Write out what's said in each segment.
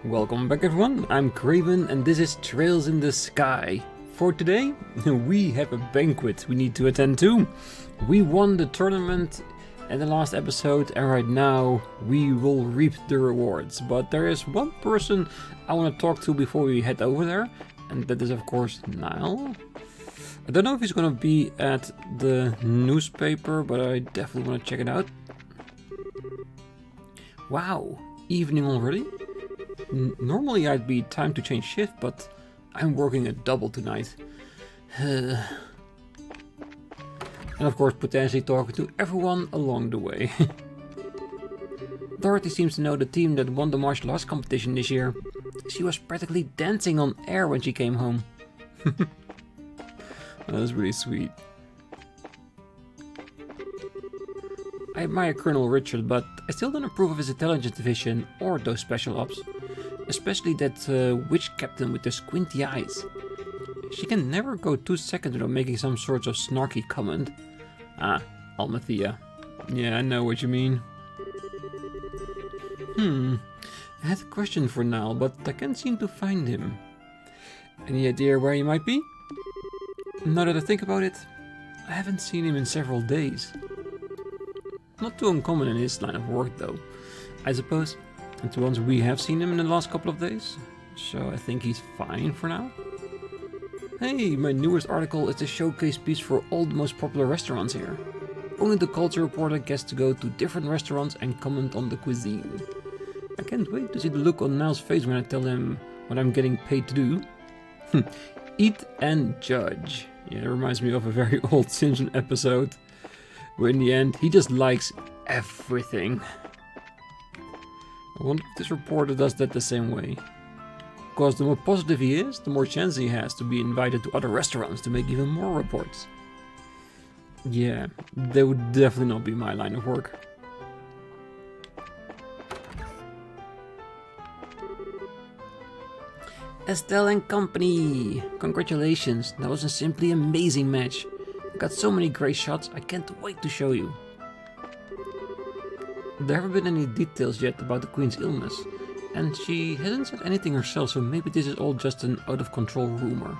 Welcome back everyone, I'm Craven and this is Trails in the Sky. For today, we have a banquet we need to attend to. We won the tournament in the last episode and right now we will reap the rewards. But there is one person I want to talk to before we head over there, and that is of course Niall. I don't know if he's gonna be at the newspaper, but I definitely want to check it out. Wow, evening already? Normally I'd be time to change shift, but I'm working a double tonight. And of course potentially talking to everyone along the way. Dorothy seems to know the team that won the martial arts competition this year. She was practically dancing on air when she came home. That was really sweet. I admire Colonel Richard, but I still don't approve of his intelligence division or those special ops. Especially that witch captain with the squinty eyes. She can never go 2 seconds without making some sort of snarky comment. Ah, Almathea. Yeah, I know what you mean. I had a question for Niall, but I can't seem to find him. Any idea where he might be? Now that I think about it, I haven't seen him in several days. Not too uncommon in his line of work though, I suppose. And to once we have seen him in the last couple of days, so I think he's fine for now. Hey, my newest article is the showcase piece for all the most popular restaurants here. Only the culture reporter gets to go to different restaurants and comment on the cuisine. I can't wait to see the look on Niall's face when I tell him what I'm getting paid to do. Eat and judge. Yeah, it reminds me of a very old Simpsons episode, where in the end he just likes everything. I wonder if this reporter does that the same way. Because the more positive he is, the more chance he has to be invited to other restaurants to make even more reports. Yeah, that would definitely not be my line of work. Estelle and company! Congratulations, that was a simply amazing match. I got so many great shots, I can't wait to show you. There haven't been any details yet about the Queen's illness, and she hasn't said anything herself, so maybe this is all just an out-of-control rumor.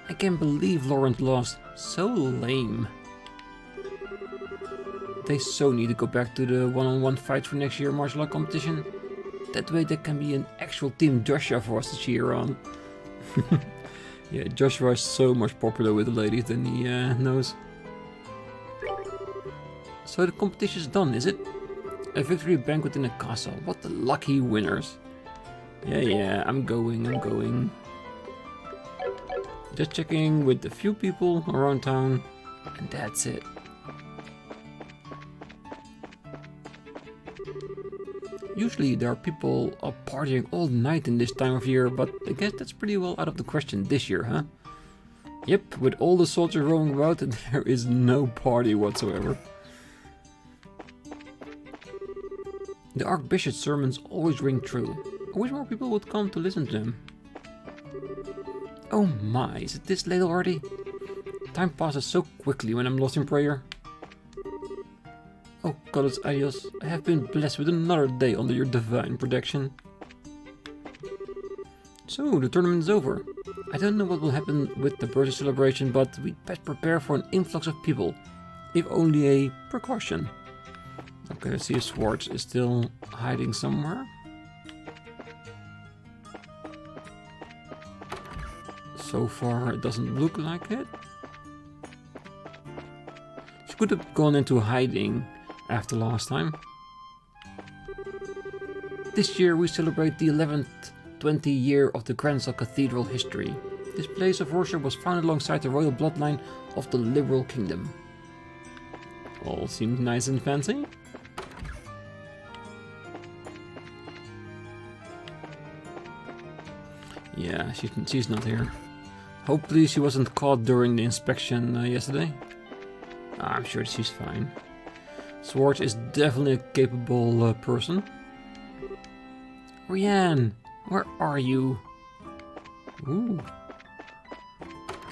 I can't believe Laurent lost. So lame. They so need to go back to the one-on-one fights for next year's martial art competition. That way there can be an actual Team Joshua for us to cheer on. Yeah, Joshua is so much popular with the ladies than he knows. So the competition's done, is it? A victory banquet in a castle. What the lucky winners. Yeah, I'm going. Just checking with a few people around town, and that's it. Usually there are people partying all night in this time of year, but I guess that's pretty well out of the question this year, huh? Yep, with all the soldiers roaming about, there is no party whatsoever. The Archbishop's sermons always ring true. I wish more people would come to listen to them. Oh my, is it this late already? Time passes so quickly when I'm lost in prayer. Oh goddess Adios, I have been blessed with another day under your divine protection. So, the tournament is over. I don't know what will happen with the birthday celebration, but we'd best prepare for an influx of people. If only a precaution. Okay, let's see if Schwartz is still hiding somewhere. So far, it doesn't look like it. She could have gone into hiding after last time. This year we celebrate the 11th 20th year of the Grancel Cathedral history. This place of worship was founded alongside the royal bloodline of the Liberal Kingdom. All seems nice and fancy. Yeah, she's not here. Hopefully she wasn't caught during the inspection yesterday. I'm sure she's fine. Schwartz is definitely a capable person. Rianne, where are you? Ooh.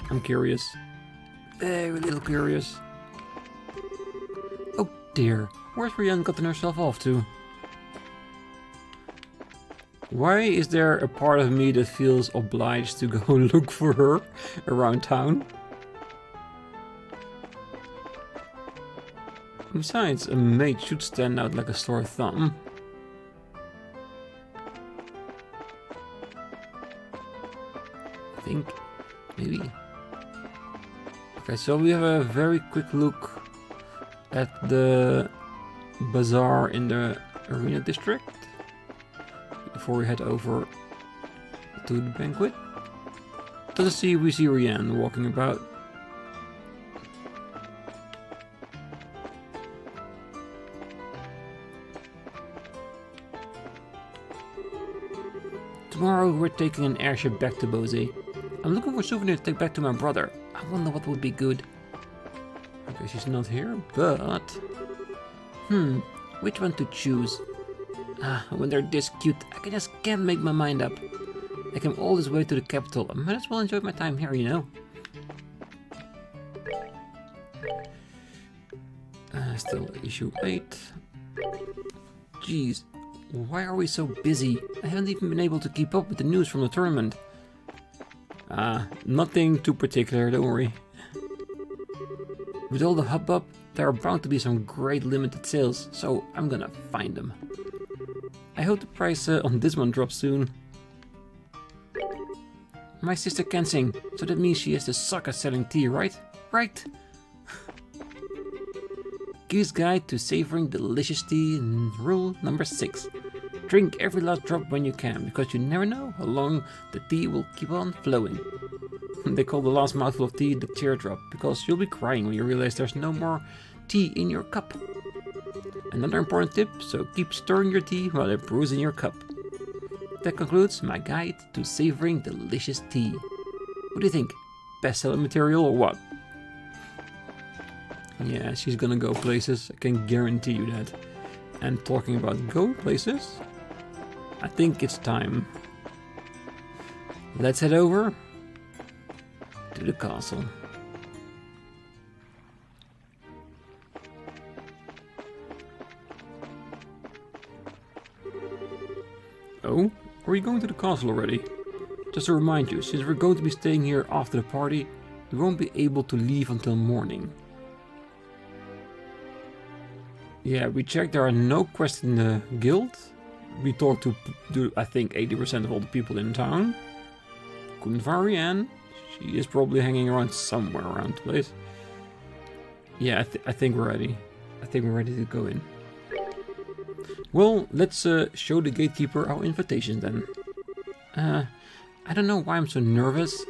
I'm curious. Very little curious. Oh dear, where's Rianne gotten herself off to? Why is there a part of me that feels obliged to go look for her around town? Besides, a maid should stand out like a sore thumb. I think, maybe. Okay, so we have a very quick look at the Bazaar in the Arena District before we head over to the banquet. To the sea, we see Rianne walking about. Tomorrow we're taking an airship back to Bazaar. I'm looking for souvenirs to take back to my brother. I wonder what would be good. Okay, she's not here, but... which one to choose? When they're this cute, I just can't make my mind up. I came all this way to the capital. I might as well enjoy my time here, you know. Still issue 8. Jeez. Why are we so busy? I haven't even been able to keep up with the news from the tournament. Nothing too particular, don't worry. With all the hubbub, there are bound to be some great limited sales, so I'm gonna find them. I hope the price on this one drops soon. My sister can sing, so that means she has to suck at selling tea, right? Right! Geek's Guide to Savoring Delicious Tea, rule number 6. Drink every last drop when you can, because you never know how long the tea will keep on flowing. They call the last mouthful of tea the teardrop, because you'll be crying when you realize there's no more tea in your cup. Another important tip, so keep stirring your tea while it brews in your cup. That concludes my guide to savoring delicious tea. What do you think? Bestseller material or what? Yeah, she's gonna go places, I can guarantee you that. And talking about go places, I think it's time. Let's head over to the castle. Oh, are you going to the castle already? Just to remind you, since we're going to be staying here after the party, we won't be able to leave until morning. Yeah, we checked, there are no quests in the guild. We talked to I think 80% of all the people in town. Couldn't find Rianne. She is probably hanging around somewhere around the place. Yeah, I think we're ready. I think we're ready to go in. Well, let's show the gatekeeper our invitation then. I don't know why I'm so nervous.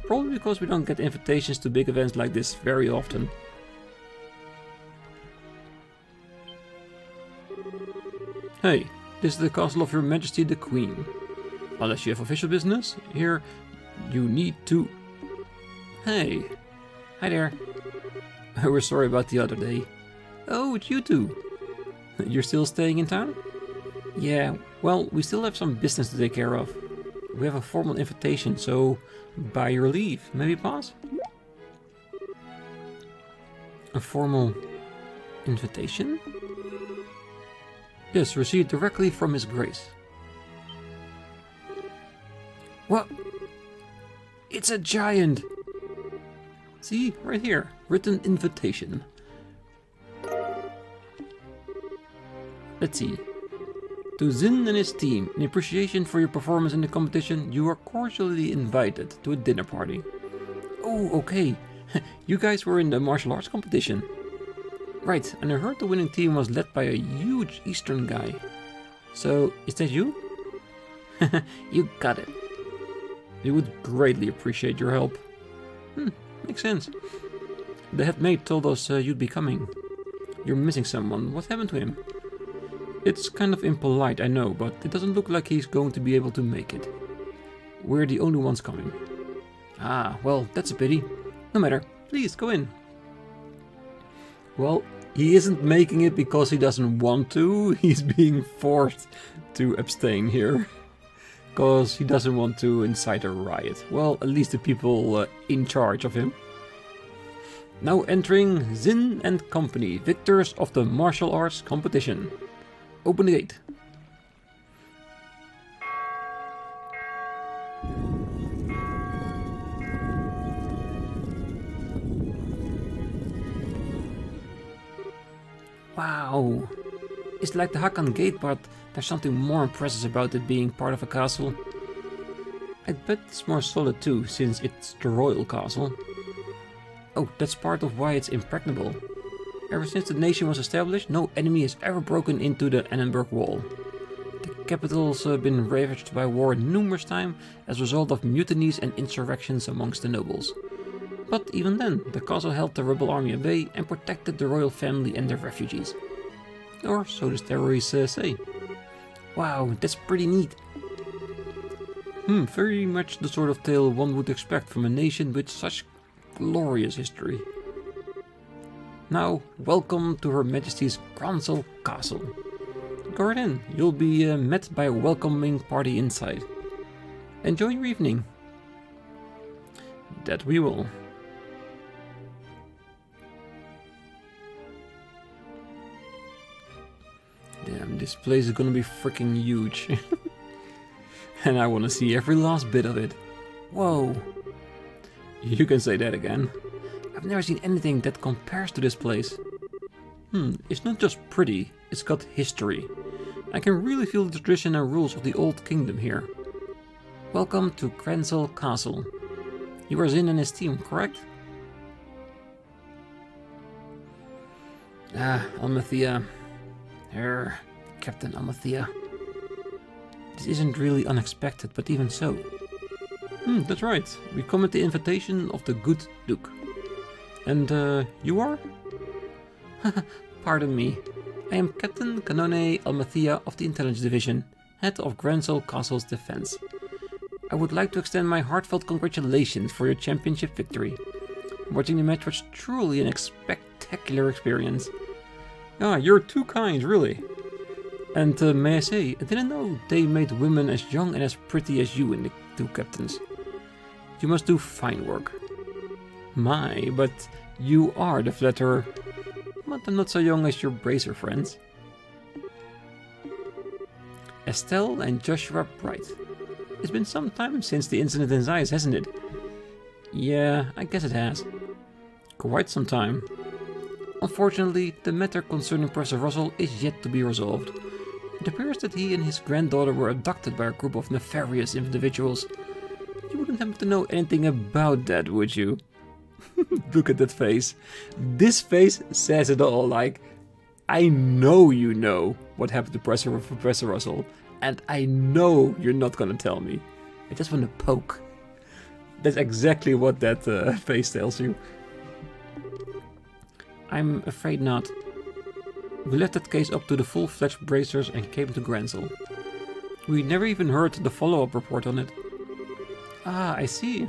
Probably because we don't get invitations to big events like this very often. Hey, this is the castle of Your Majesty the Queen. Unless you have official business, here you need to... Hey, hi there. We're sorry about the other day. Oh, it's you two. You're still staying in town? Yeah, well, we still have some business to take care of. We have a formal invitation, so by your leave, maybe pass? A formal invitation? Yes, received directly from His Grace. What? It's a giant! See, right here, written invitation. Let's see. To Zin and his team, in appreciation for your performance in the competition, you are cordially invited to a dinner party. Oh, okay. You guys were in the martial arts competition. Right, and I heard the winning team was led by a huge Eastern guy. So, is that you? You got it. We would greatly appreciate your help. Makes sense. The head maid told us you'd be coming. You're missing someone. What happened to him? It's kind of impolite, I know, but it doesn't look like he's going to be able to make it. We're the only ones coming. Ah, well, that's a pity. No matter. Please, go in. Well, he isn't making it because he doesn't want to. He's being forced to abstain here. Because he doesn't want to incite a riot. Well, at least the people in charge of him. Now entering Zin and Company, victors of the martial arts competition. Open the gate. Wow. It's like the Hakan Gate, but there's something more impressive about it being part of a castle. I bet it's more solid too, since it's the royal castle. Oh, that's part of why it's impregnable. Ever since the nation was established, no enemy has ever broken into the Annenberg Wall. The capital's been ravaged by war numerous times as a result of mutinies and insurrections amongst the nobles. But even then, the castle held the rebel army at bay and protected the royal family and their refugees. Or so the stories say. Wow, that's pretty neat. Very much the sort of tale one would expect from a nation with such glorious history. Now, welcome to Her Majesty's Grancel Castle. Go right in, you'll be met by a welcoming party inside. Enjoy your evening. That we will. Damn, this place is gonna be freaking huge. And I wanna see every last bit of it. Whoa. You can say that again. I've never seen anything that compares to this place. It's not just pretty, it's got history. I can really feel the tradition and rules of the old kingdom here. Welcome to Grancel Castle. You are Zin and his team, correct? Almathea. Captain Almathea. This isn't really unexpected, but even so. That's right. We come at the invitation of the good Duke. And, you are? Pardon me. I am Captain Canone Almathea of the Intelligence Division, head of Grancel Castle's defense. I would like to extend my heartfelt congratulations for your championship victory. Watching the match was truly an spectacular experience. Ah, you're too kind, really. And may I say, I didn't know they made women as young and as pretty as you in the two captains. You must do fine work. My, but you are the flatterer. But I'm not so young as your bracer friends. Estelle and Joshua Bright. It's been some time since the incident in Zeiss, hasn't it? Yeah, I guess it has. Quite some time. Unfortunately, the matter concerning Professor Russell is yet to be resolved. It appears that he and his granddaughter were abducted by a group of nefarious individuals. You wouldn't happen to know anything about that, would you? Look at that face. This face says it all, like, I know you know what happened to Professor Russell, and I know you're not gonna tell me. I just want to poke. That's exactly what that face tells you. I'm afraid not. We left that case up to the full-fledged bracers and came to Grancel. We never even heard the follow-up report on it. Ah, I see.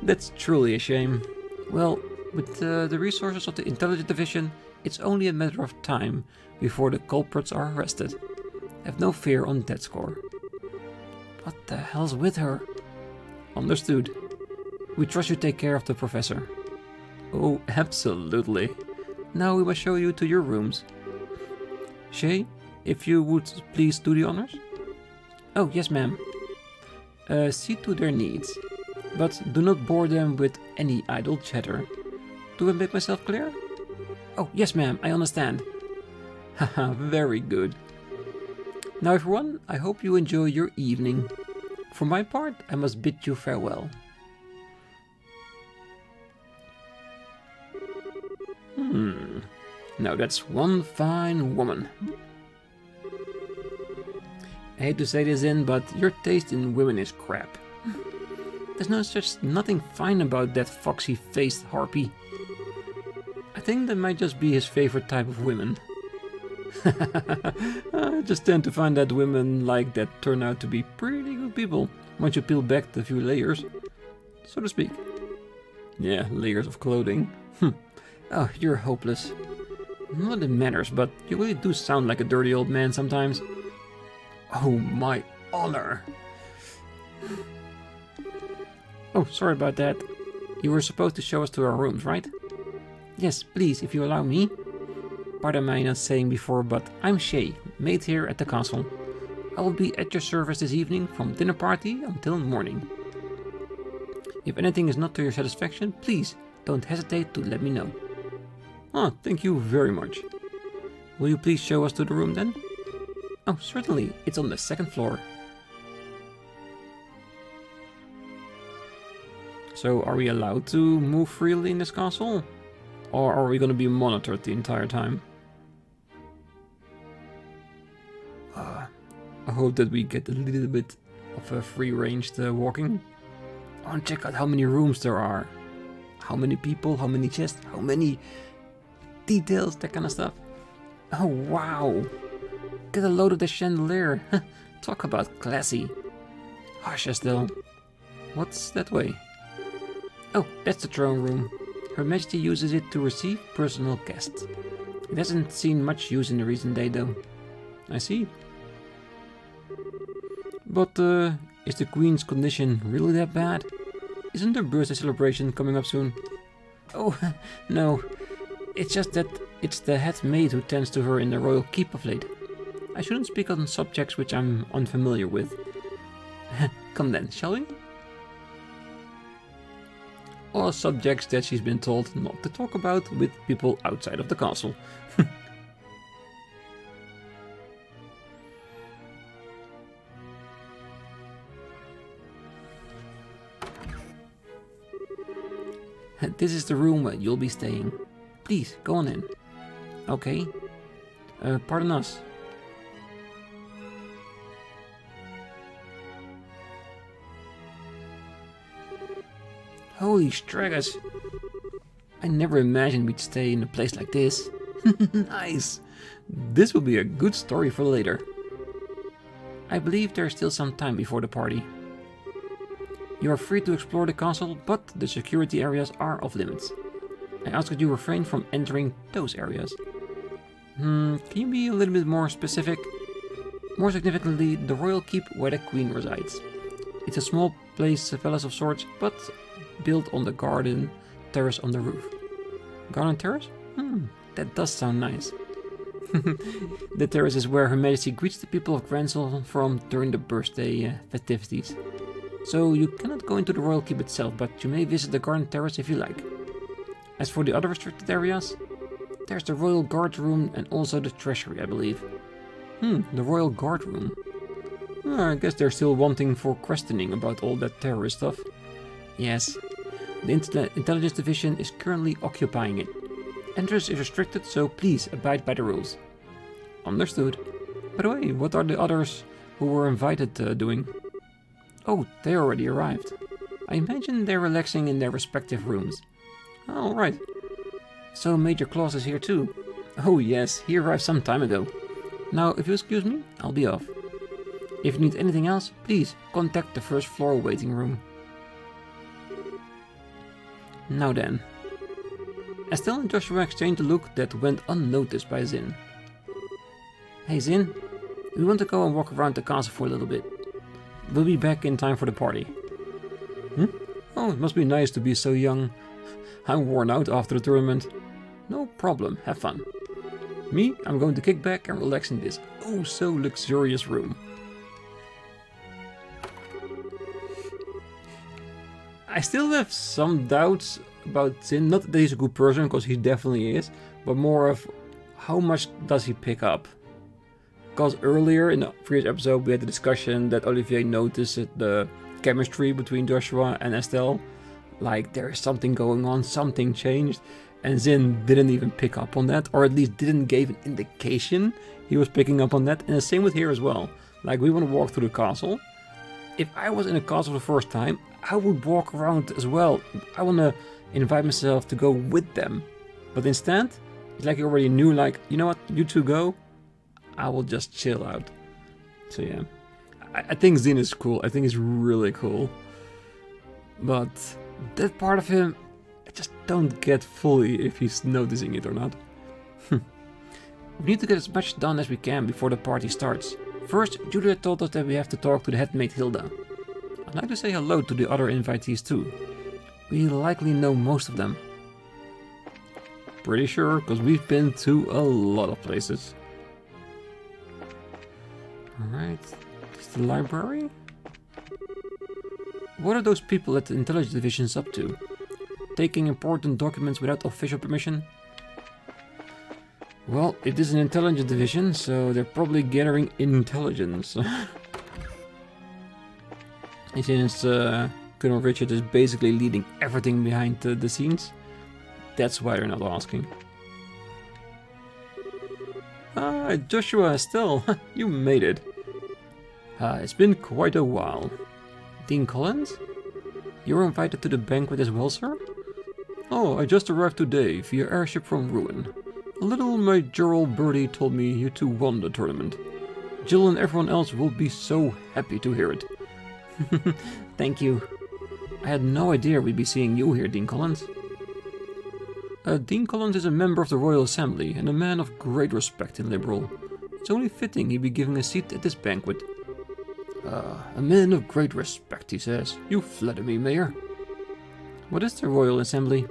That's truly a shame. Well, with the resources of the Intelligence Division, it's only a matter of time before the culprits are arrested. Have no fear on that score. What the hell's with her? Understood. We trust you take care of the professor. Oh, absolutely. Now we must show you to your rooms. Shay, if you would please do the honors? Oh, yes, ma'am. See to their needs, but do not bore them with any idle chatter. Do I make myself clear? Oh, yes, ma'am, I understand. Haha, very good. Now, everyone, I hope you enjoy your evening. For my part, I must bid you farewell. Now that's one fine woman. I hate to say this but your taste in women is crap. There's nothing fine about that foxy-faced harpy. I think that might just be his favorite type of women. I just tend to find that women like that turn out to be pretty good people once you peel back the few layers, so to speak. Yeah, layers of clothing. Oh, you're hopeless. Not in manners, but you really do sound like a dirty old man sometimes. Oh, my honor. Oh, sorry about that. You were supposed to show us to our rooms, right? Yes, please, if you allow me. Pardon my not saying before, but I'm Shay, maid here at the castle. I will be at your service this evening from dinner party until morning. If anything is not to your satisfaction, please don't hesitate to let me know. Oh, thank you very much. Will you please show us to the room then? Oh, certainly. It's on the 2nd floor. So, are we allowed to move freely in this castle? Or are we going to be monitored the entire time? I hope that we get a little bit of a free-ranged walking. I want to check out how many rooms there are. How many people, how many chests, how many details, that kind of stuff. Oh, wow. Get a load of the chandelier. Talk about classy. Hush, Estelle. What's that way? Oh, that's the throne room. Her Majesty uses it to receive personal guests. It hasn't seen much use in the recent day, though. I see. But, is the Queen's condition really that bad? Isn't her birthday celebration coming up soon? Oh, no. It's just that it's the head maid who tends to her in the royal keep of late. I shouldn't speak on subjects which I'm unfamiliar with. Come then, shall we? All subjects that she's been told not to talk about with people outside of the castle. This is the room where you'll be staying. Please, go on in. Okay. Pardon us. Holy straggers. I never imagined we'd stay in a place like this. Nice. This will be a good story for later. I believe there's still some time before the party. You are free to explore the castle, but the security areas are off limits. I ask that you refrain from entering those areas. Can you be a little bit more specific? More significantly, the royal keep where the queen resides. It's a small palace of sorts, but built on the garden terrace on the roof. Garden terrace? That does sound nice. The terrace is where Her Majesty greets the people of Grancel from during the birthday festivities. So you cannot go into the royal keep itself, but you may visit the garden terrace if you like. As for the other restricted areas, there's the royal guard room and also the treasury, I believe. The royal guard room. I guess they're still wanting for questioning about all that terrorist stuff. Yes, the intelligence division is currently occupying it. Entrance is restricted, so please abide by the rules. Understood. By the way, what are the others who were invited doing? Oh, they already arrived. I imagine they're relaxing in their respective rooms. Alright. So Major Claus is here too. Oh yes, he arrived some time ago. Now, if you excuse me, I'll be off. If you need anything else, please contact the 1st floor waiting room. Now then. Estelle and Joshua exchanged a look that went unnoticed by Zin. Hey Zin, we want to go and walk around the castle for a little bit. We'll be back in time for the party. Oh, it must be nice to be so young. I'm worn out after the tournament. No problem, have fun. Me, I'm going to kick back and relax in this oh so luxurious room. I still have some doubts about Zin. Not that he's a good person, because he definitely is, but more of how much does he pick up? Because earlier in the previous episode we had the discussion that Olivier noticed the chemistry between Joshua and Estelle. Like there is something going on, something changed, and Zin didn't even pick up on that, or at least didn't give an indication he was picking up on that. And the same with here as well. Like we want to walk through the castle. If I was in a castle for the first time, I would walk around as well. I want to invite myself to go with them. But instead, it's like he already knew, like, you know what, you two go. I will just chill out. So yeah, I think Zin is cool. I think he's really cool. But that part of him, I just don't get fully if he's noticing it or not. We need to get as much done as we can before the party starts. First, Juliet told us that we have to talk to the headmaid Hilda. I'd like to say hello to the other invitees too. We likely know most of them. Pretty sure, because we've been to a lot of places. Alright, it's the library? What are those people at the intelligence division's up to? Taking important documents without official permission? Well, it is an intelligence division, so they're probably gathering intelligence. And since Colonel Richard is basically leading everything behind the scenes, that's why they're not asking. Ah, Joshua, Estelle, you made it. It's been quite a while. Dean Collins? You were invited to the banquet as well, sir? Oh, I just arrived today via airship from Ruin. A little majoral birdie told me you two won the tournament. Jill and everyone else will be so happy to hear it. Thank you. I had no idea we'd be seeing you here, Dean Collins. Dean Collins is a member of the Royal Assembly and a man of great respect in Liberal. It's only fitting he'd be given a seat at this banquet. A man of great respect, he says. You flatter me, Mayor. What is the Royal Assembly?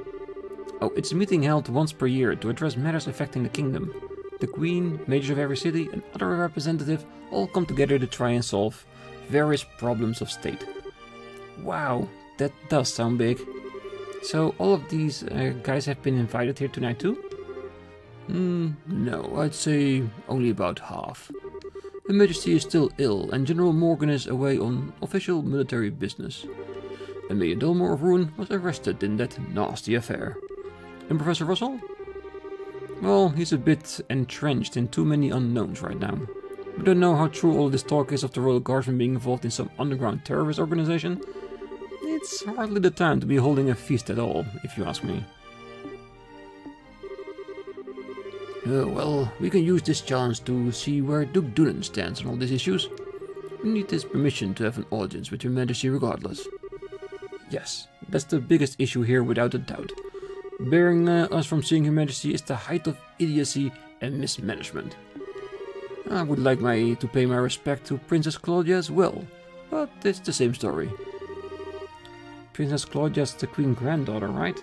Oh, it's a meeting held once per year to address matters affecting the kingdom. The Queen, majors of every city, and other representatives all come together to try and solve various problems of state. Wow, that does sound big. So all of these guys have been invited here tonight too? No, I'd say only about half. Her Majesty is still ill and General Morgan is away on official military business. And Mayor Delmore of Ruin was arrested in that nasty affair. And Professor Russell? Well, he's a bit entrenched in too many unknowns right now. We don't know how true all this talk is of the Royal Guardsmen being involved in some underground terrorist organization. It's hardly the time to be holding a feast at all, if you ask me. Well, we can use this chance to see where Duke Dunan stands on all these issues. We need his permission to have an audience with Your Majesty regardless. Yes, that's the biggest issue here without a doubt. Bearing us from seeing Her Majesty is the height of idiocy and mismanagement. I would like to pay my respect to Princess Claudia as well, but it's the same story. Princess Claudia's the Queen Granddaughter, right?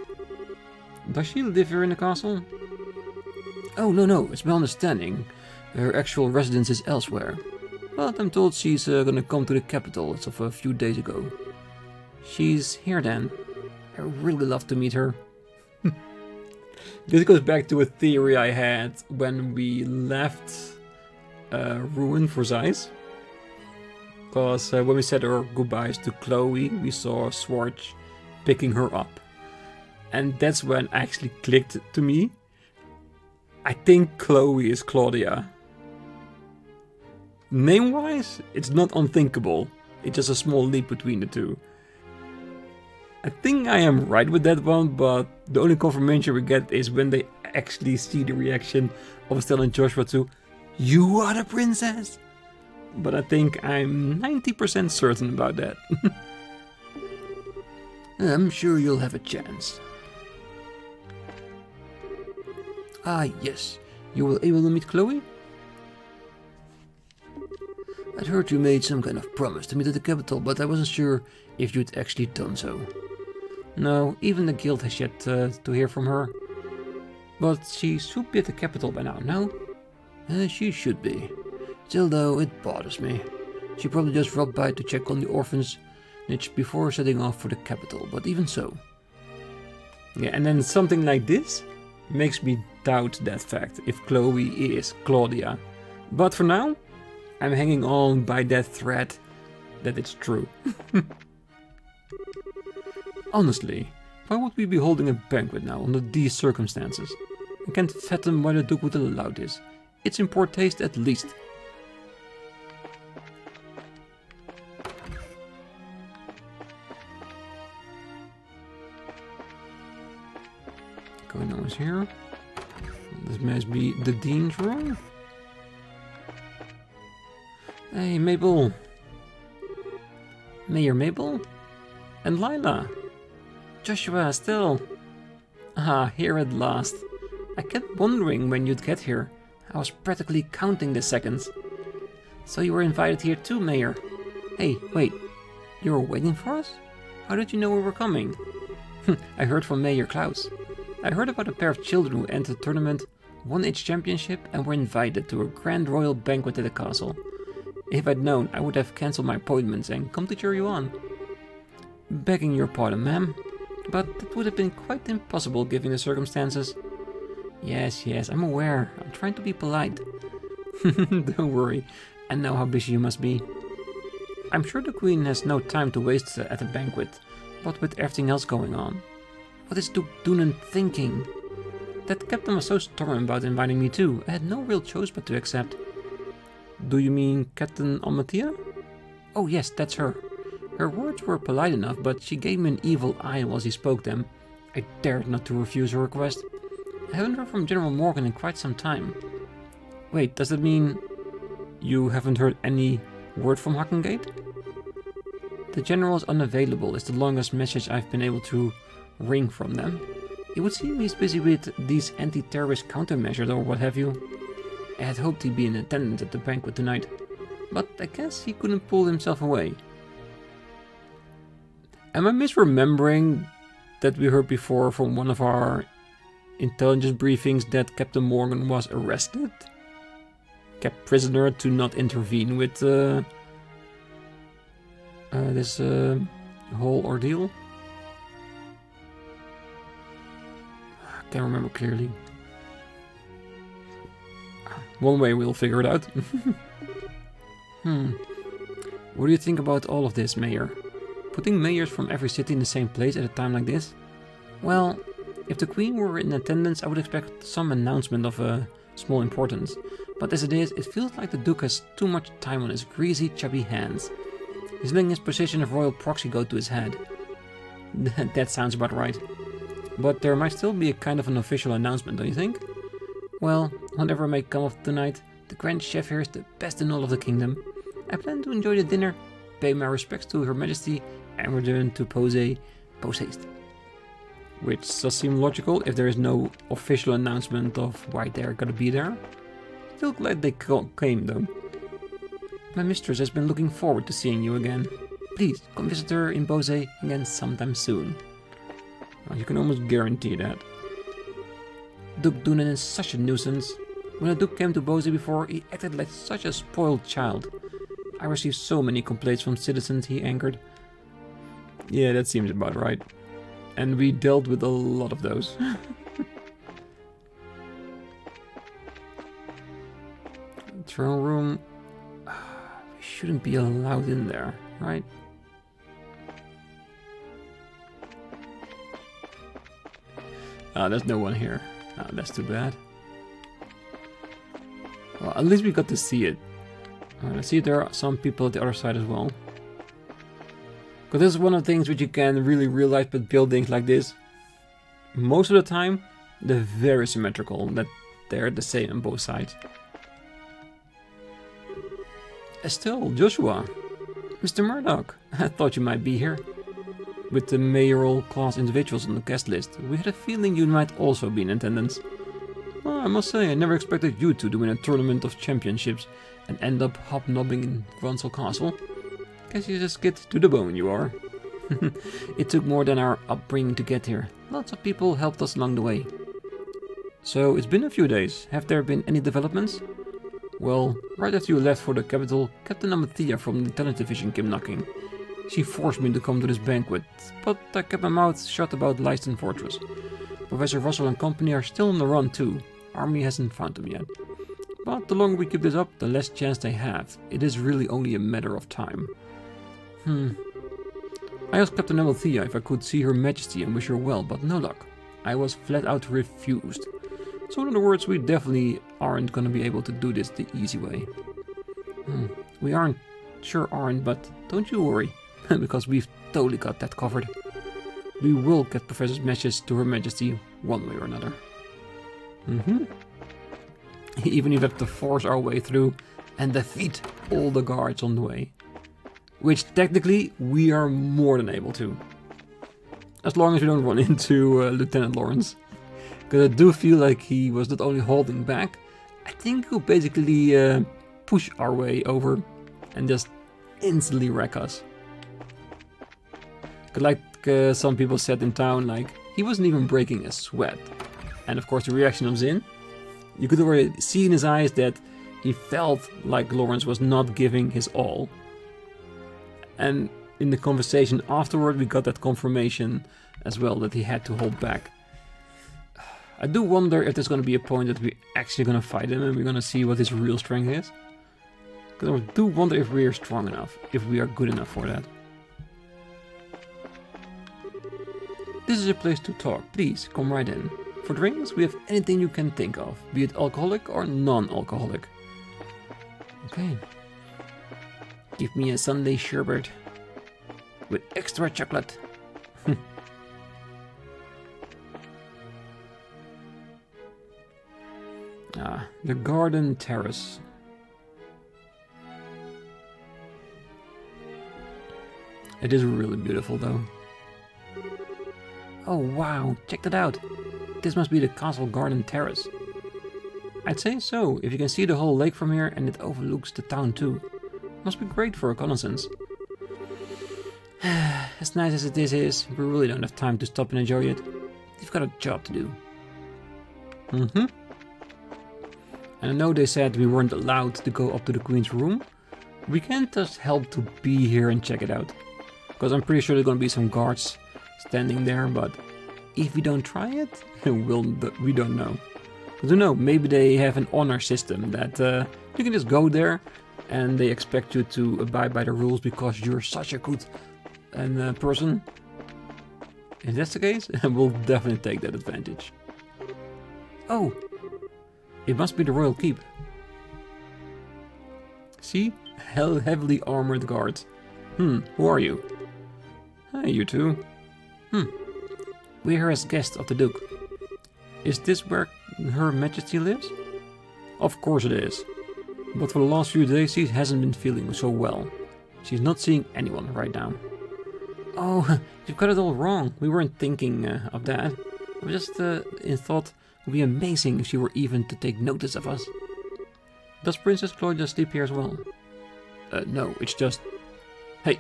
Does she live here in the castle? Oh, no, it's my understanding. Her actual residence is elsewhere. But I'm told she's gonna come to the capital as of a few days ago. She's here then. I would really love to meet her. This goes back to a theory I had when we left Ruin for Zeiss. Because when we said our goodbyes to Chloe, we saw Swartz picking her up. And that's when it actually clicked to me. I think Chloe is Claudia. Name-wise, it's not unthinkable. It's just a small leap between the two. I think I am right with that one, but the only confirmation we get is when they actually see the reaction of Estelle and Joshua to, "You are the princess!" But I think I'm 90% certain about that. I'm sure you'll have a chance. Ah, yes. You were able to meet Chloe? I'd heard you made some kind of promise to meet at the capital, but I wasn't sure if you'd actually done so. No, even the guild has yet to hear from her. But she should be at the capital by now, no? She should be. Still though, it bothers me. She probably just dropped by to check on the orphanage before setting off for the capital, but even so. Yeah, and then something like this makes me doubt that fact, if Chloe is Claudia. But for now, I'm hanging on by that thread that it's true. Honestly, why would we be holding a banquet now under these circumstances? I can't fathom why the Duke would allow this. It's in poor taste at least. Going on is here. This must be the Dean's room. Hey, Mabel. Mayor Mabel? And Lila. Joshua, still. Ah, here at last. I kept wondering when you'd get here. I was practically counting the seconds. So you were invited here too, Mayor. Hey, wait. You were waiting for us? How did you know we were coming? I heard from Mayor Klaus. I heard about a pair of children who entered the tournament, won each championship, and were invited to a grand royal banquet at the castle. If I'd known, I would have cancelled my appointments and come to cheer you on. Begging your pardon, ma'am, but that would have been quite impossible given the circumstances. Yes, I'm aware. I'm trying to be polite. Don't worry. I know how busy you must be. I'm sure the Queen has no time to waste at a banquet, but with everything else going on. What is Duke Doonan thinking? That captain was so stubborn about inviting me too. I had no real choice but to accept. Do you mean Captain Amatia? Oh yes, that's her. Her words were polite enough, but she gave me an evil eye while she spoke them. I dared not to refuse her request. I haven't heard from General Morgan in quite some time. Wait, does that mean you haven't heard any word from Hackengate? The Generals Unavailable is the longest message I've been able to wring from them. It would seem he's busy with these anti-terrorist countermeasures or what have you. I had hoped he'd be in attendance at the banquet tonight, but I guess he couldn't pull himself away. Am I misremembering that we heard before from one of our intelligence briefings that Captain Morgan was arrested? Kept prisoner to not intervene with this whole ordeal? I can't remember clearly. One way we'll figure it out. What do you think about all of this, Mayor? Putting mayors from every city in the same place at a time like this? Well, if the Queen were in attendance, I would expect some announcement of small importance. But as it is, it feels like the Duke has too much time on his greasy, chubby hands. He's letting his position of royal proxy go to his head. That sounds about right. But there might still be a kind of an official announcement, don't you think? Well, whatever may come of tonight, the Grand Chef here is the best in all of the kingdom. I plan to enjoy the dinner, pay my respects to Her Majesty, and return to post-haste. Which does seem logical if there is no official announcement of why they're gonna be there. Still glad they came though. My mistress has been looking forward to seeing you again. Please, come visit her in Bose again sometime soon. Well, you can almost guarantee that. Duke Doonan is such a nuisance. When the Duke came to Bose before, he acted like such a spoiled child. I received so many complaints from citizens he angered. Yeah, that seems about right. And we dealt with a lot of those. Throne room. We shouldn't be allowed in there, right? There's no one here. That's too bad. Well, at least we got to see it. I see there are some people at the other side as well. Because this is one of the things which you can really realize with buildings like this. Most of the time, they're very symmetrical, that they're the same on both sides. Estelle, Joshua, Mr. Murdoch, I thought you might be here. With the mayoral class individuals on the guest list, we had a feeling you might also be in attendance. Well, I must say, I never expected you two to win a tournament of championships and end up hobnobbing in Grancel Castle. Guess you just get to the bone, you are. It took more than our upbringing to get here. Lots of people helped us along the way. So, it's been a few days. Have there been any developments? Well, right after you left for the capital, Captain Amathea from the Intelligence Division came knocking. She forced me to come to this banquet, but I kept my mouth shut about Leiston Fortress. Professor Russell and company are still on the run too. Army hasn't found them yet. But the longer we keep this up, the less chance they have. It is really only a matter of time. I asked Captain Amathea if I could see Her Majesty and wish her well, but no luck. I was flat out refused. So in other words, we definitely aren't gonna be able to do this the easy way. We aren't, but don't you worry. Because we've totally got that covered. We will get Professor's message to Her Majesty one way or another. Even if we have to force our way through and defeat all the guards on the way. Which technically we are more than able to. As long as we don't run into Lieutenant Lawrence. Because I do feel like he was not only holding back, I think he'll basically push our way over and just instantly wreck us. Like some people said in town, like, he wasn't even breaking a sweat. And of course the reaction of Zin, you could already see in his eyes that he felt like Lawrence was not giving his all. And in the conversation afterward we got that confirmation as well that he had to hold back. I do wonder if there's going to be a point that we're actually going to fight him and we're going to see what his real strength is. Because I do wonder if we are strong enough, if we are good enough for that. This is a place to talk. Please, come right in. For drinks, we have anything you can think of, be it alcoholic or non-alcoholic. Okay. Give me a Sunday sherbet with extra chocolate. The garden terrace. It is really beautiful though. Oh wow, check that out. This must be the castle garden terrace. I'd say so, if you can see the whole lake from here and it overlooks the town too. Must be great for reconnaissance. As nice as this is, we really don't have time to stop and enjoy it. We've got a job to do. And I know they said we weren't allowed to go up to the Queen's room. We can't just help to be here and check it out. Because I'm pretty sure there's gonna be some guards standing there, but if we don't try it, we don't know. I don't know, maybe they have an honor system that you can just go there and they expect you to abide by the rules because you're such a good person. If that's the case, we'll definitely take that advantage. Oh! It must be the royal keep. See? Heavily armored guards. Who are you? Hey, you two. We're here as guests of the Duke. Is this where Her Majesty lives? Of course it is. But for the last few days she hasn't been feeling so well. She's not seeing anyone right now. Oh, you've got it all wrong. We weren't thinking of that. We just thought it would be amazing if she were even to take notice of us. Does Princess Claudia sleep here as well? No, it's just... Hey!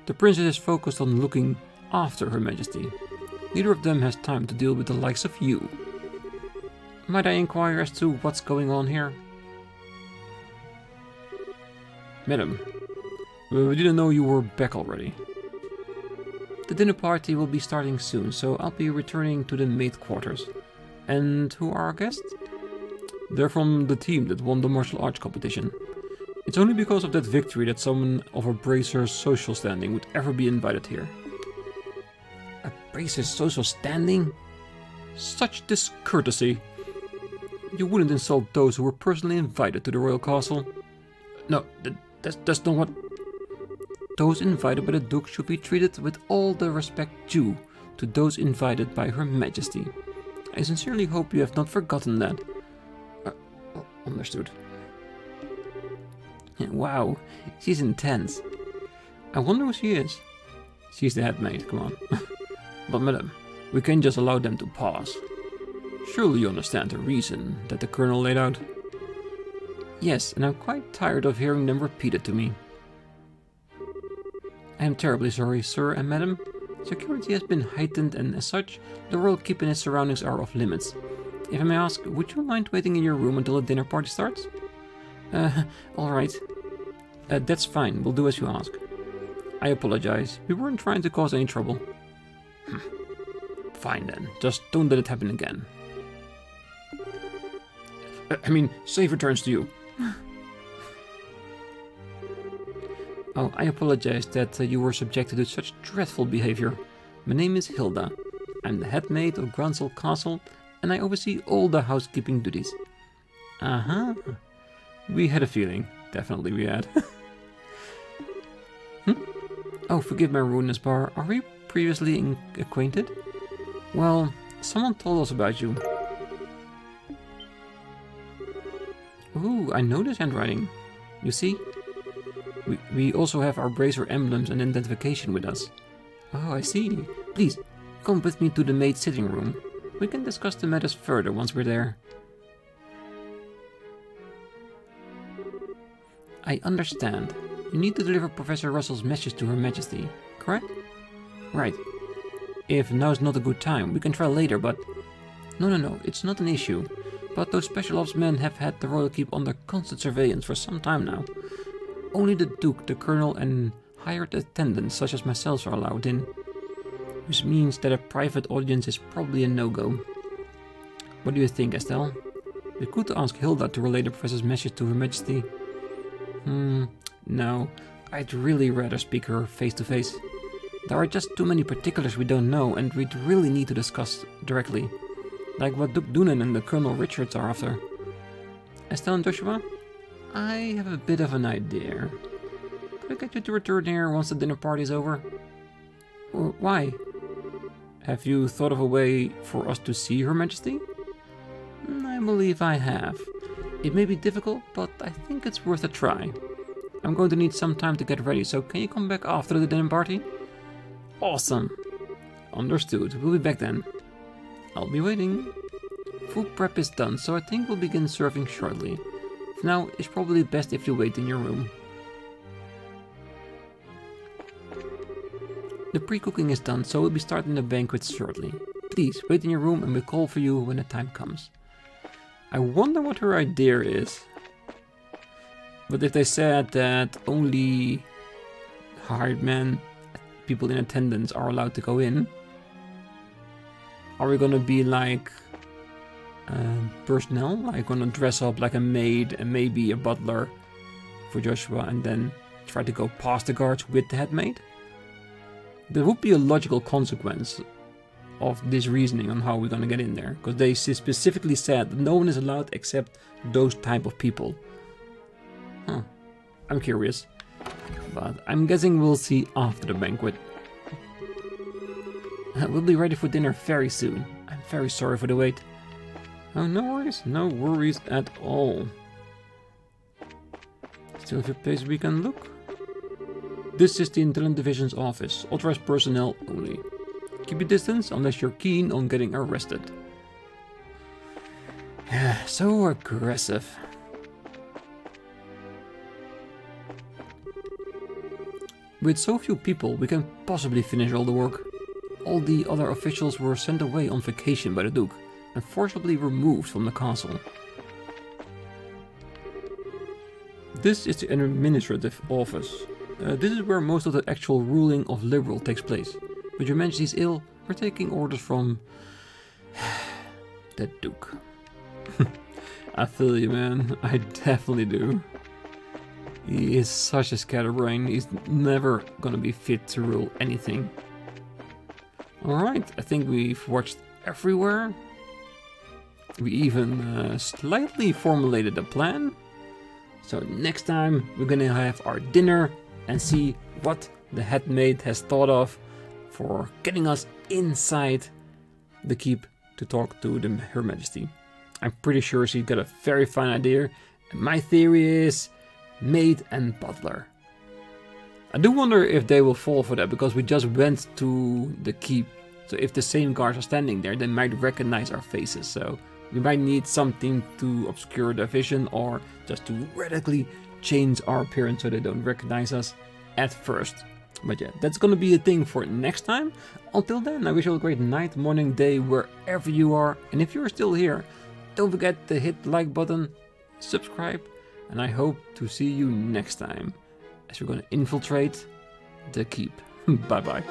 The princess is focused on looking after Her Majesty. Neither of them has time to deal with the likes of you. Might I inquire as to what's going on here? Madam, we didn't know you were back already. The dinner party will be starting soon, so I'll be returning to the maid quarters. And who are our guests? They're from the team that won the martial arts competition. It's only because of that victory that someone of a bracer's social standing would ever be invited here. A bracer's social standing? Such discourtesy! You wouldn't insult those who were personally invited to the royal castle. No, that's not what... Those invited by the Duke should be treated with all the respect due to those invited by Her Majesty. I sincerely hope you have not forgotten that. Understood. Wow, she's intense. I wonder who she is. She's the head maid, come on. But madam, we can't just allow them to pass. Surely you understand the reason that the colonel laid out? Yes, and I'm quite tired of hearing them repeated to me. I am terribly sorry, sir and madam. Security has been heightened and as such, the royal keep and its surroundings are off limits. If I may ask, would you mind waiting in your room until the dinner party starts? Alright. That's fine, we'll do as you ask. I apologize, we weren't trying to cause any trouble. Fine then, just don't let it happen again. I mean, safe returns to you. Oh, I apologize that you were subjected to such dreadful behavior. My name is Hilda. I'm the head maid of Grancel Castle, and I oversee all the housekeeping duties. We had a feeling. Definitely we had. Oh, forgive my rudeness, Bar. Are we previously acquainted? Well, someone told us about you. Ooh, I know this handwriting. You see? We also have our bracer emblems and identification with us. Oh, I see. Please, come with me to the maid's sitting room. We can discuss the matters further once we're there. I understand. You need to deliver Professor Russell's message to Her Majesty, correct? Right. If now's not a good time, we can try later, but... No, it's not an issue. But those special ops men have had the royal keep under constant surveillance for some time now. Only the Duke, the Colonel and hired attendants such as myself are allowed in. Which means that a private audience is probably a no-go. What do you think, Estelle? We could ask Hilda to relay the professor's message to Her Majesty. No. I'd really rather speak to her face to face. There are just too many particulars we don't know, and we'd really need to discuss directly. Like what Duke Doonan and the Colonel Richards are after. Estelle and Joshua? I have a bit of an idea. Could I get you to return here once the dinner party is over? Why? Have you thought of a way for us to see Her Majesty? I believe I have. It may be difficult, but I think it's worth a try. I'm going to need some time to get ready, so can you come back after the dinner party? Awesome. Understood. We'll be back then. I'll be waiting. Food prep is done, so I think we'll begin serving shortly. For now, it's probably best if you wait in your room. The pre-cooking is done, so we'll be starting the banquet shortly. Please, wait in your room and we'll call for you when the time comes. I wonder what her idea is. But if they said that only hired men, people in attendance are allowed to go in, are we gonna be like personnel? Like gonna dress up like a maid and maybe a butler for Joshua and then try to go past the guards with the head maid? There would be a logical consequence of this reasoning on how we're gonna get in there, because they specifically said that no one is allowed except those type of people. Huh. I'm curious, but I'm guessing we'll see after the banquet. We'll be ready for dinner very soon. I'm very sorry for the wait. Oh, no worries at all. Still have a place we can look? This is the Intelligence Division's office. Authorized personnel only. Keep your distance unless you're keen on getting arrested. So aggressive. With so few people, we can possibly finish all the work. All the other officials were sent away on vacation by the Duke and forcibly removed from the castle. This is the administrative office. This is where most of the actual ruling of Liberal takes place. But Your Majesty's ill, we're taking orders from the Duke. I feel you, man. I definitely do. He is such a scatterbrain. He's never gonna be fit to rule anything. Alright, I think we've watched everywhere. We even slightly formulated a plan. So next time we're gonna have our dinner and see what the head maid has thought of for getting us inside the keep to talk to Her Majesty. I'm pretty sure she got a very fine idea. And my theory is maid and butler. I do wonder if they will fall for that, because we just went to the keep. So if the same guards are standing there, they might recognize our faces. So we might need something to obscure their vision, or just to radically change our appearance so they don't recognize us at first. But yeah, that's gonna be a thing for next time. Until then, I wish you all a great night, morning, day, wherever you are. And if you're still here, don't forget to hit the like button, subscribe, and I hope to see you next time as we're gonna infiltrate the keep. Bye bye.